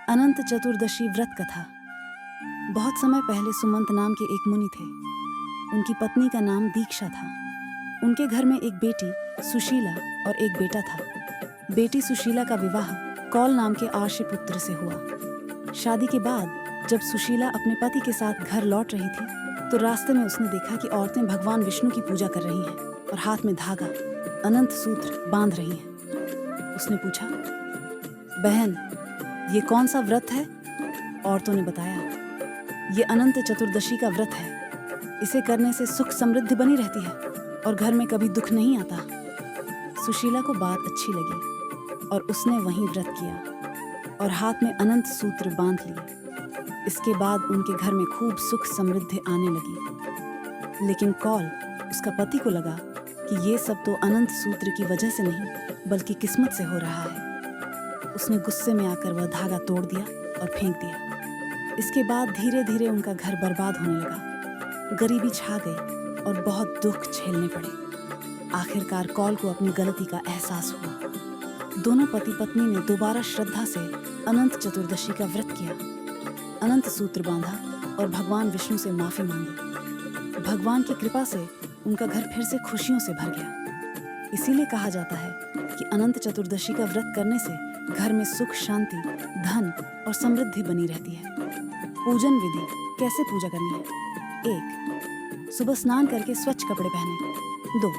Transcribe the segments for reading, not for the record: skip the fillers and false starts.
अनंत चतुर्दशी व्रत कथा। बहुत समय पहले सुमंत नाम के एक मुनि थे। उनकी पत्नी का नाम दीक्षा था। उनके घर में एक बेटी सुशीला और एक बेटा था। बेटी सुशीला का विवाह कौल नाम के आर्ष पुत्र से हुआ। शादी के बाद जब सुशीला अपने पति के साथ घर लौट रही थी तो रास्ते में उसने देखा कि औरतें भगवान विष्णु की पूजा कर रही हैं और हाथ में धागा अनंत सूत्र बांध रही हैं। उसने पूछा, बहन, ये कौन सा व्रत है? औरतों ने बताया, ये अनंत चतुर्दशी का व्रत है। इसे करने से सुख समृद्धि बनी रहती है और घर में कभी दुख नहीं आता। सुशीला को बात अच्छी लगी और उसने वहीं व्रत किया और हाथ में अनंत सूत्र बांध लिए। इसके बाद उनके घर में खूब सुख समृद्धि आने लगी। लेकिन कौल, उसका पति, को लगा कि ये सब तो अनंत सूत्र की वजह से नहीं बल्कि किस्मत से हो रहा है। उसने गुस्से में आकर वह धागा तोड़ दिया और फेंक दिया। इसके बाद धीरे धीरे उनका घर बर्बाद होने लगा। गरीबी छा गई और बहुत दुख झेलने पड़े। आखिरकार कौल को अपनी गलती का एहसास हुआ। दोनों पति पत्नी ने दोबारा श्रद्धा से अनंत चतुर्दशी का व्रत किया, अनंत सूत्र बांधा और भगवान विष्णु से माफी मांगी। भगवान की कृपा से उनका घर फिर से खुशियों से भर गया। इसीलिए कहा जाता है कि अनंत चतुर्दशी का व्रत करने से घर में सुख, शांति, धन और समृद्धि बनी रहती है। पूजन विधि। कैसे पूजा करनी है? 1. सुबह स्नान करके स्वच्छ कपड़े पहने। 2.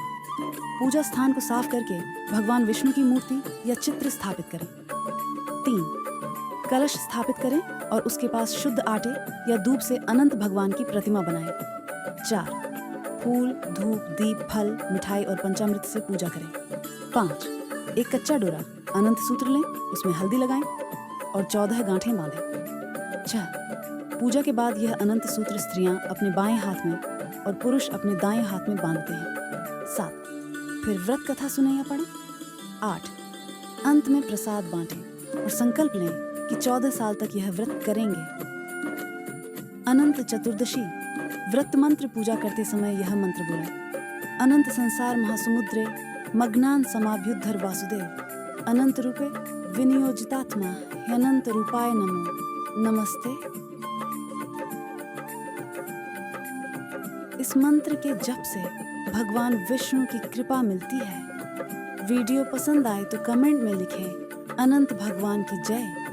पूजा स्थान को साफ करके भगवान विष्णु की मूर्ति या चित्र स्थापित करें। 3. कलश स्थापित करें और उसके पास शुद्ध आटे या दूब से अनंत भगवान की प्रतिमा बनाएं। 4. फूल, धूप, दीप, फल, मिठाई और पंचामृत से पूजा करें। 5. एक कच्चा डोरा अनंत सूत्र लें, उसमें हल्दी लगाएं और 14 गांठें बांधें। 6. पूजा के बाद यह अनंत सूत्र स्त्रियां अपने बाएं हाथ में और पुरुष अपने दाएं हाथ में बांधते हैं। 7. फिर व्रत कथा सुने या पढ़ें। 8. अंत में प्रसाद बांटें और संकल्प लें कि 14 साल तक यह व्रत करेंगे। अनंत चतुर्दशी व्रत मंत्र पूजा करते समय यह मंत्र बोलें। अनंत संसार महासमुद्रे मग्नान समाभ्युद्धर वासुदेव अनंत रूपे विनियोजितात्मा अनंत रूपाय नमो नमस्ते। इस मंत्र के जप से भगवान विष्णु की कृपा मिलती है। वीडियो पसंद आए तो कमेंट में लिखें, अनंत भगवान की जय।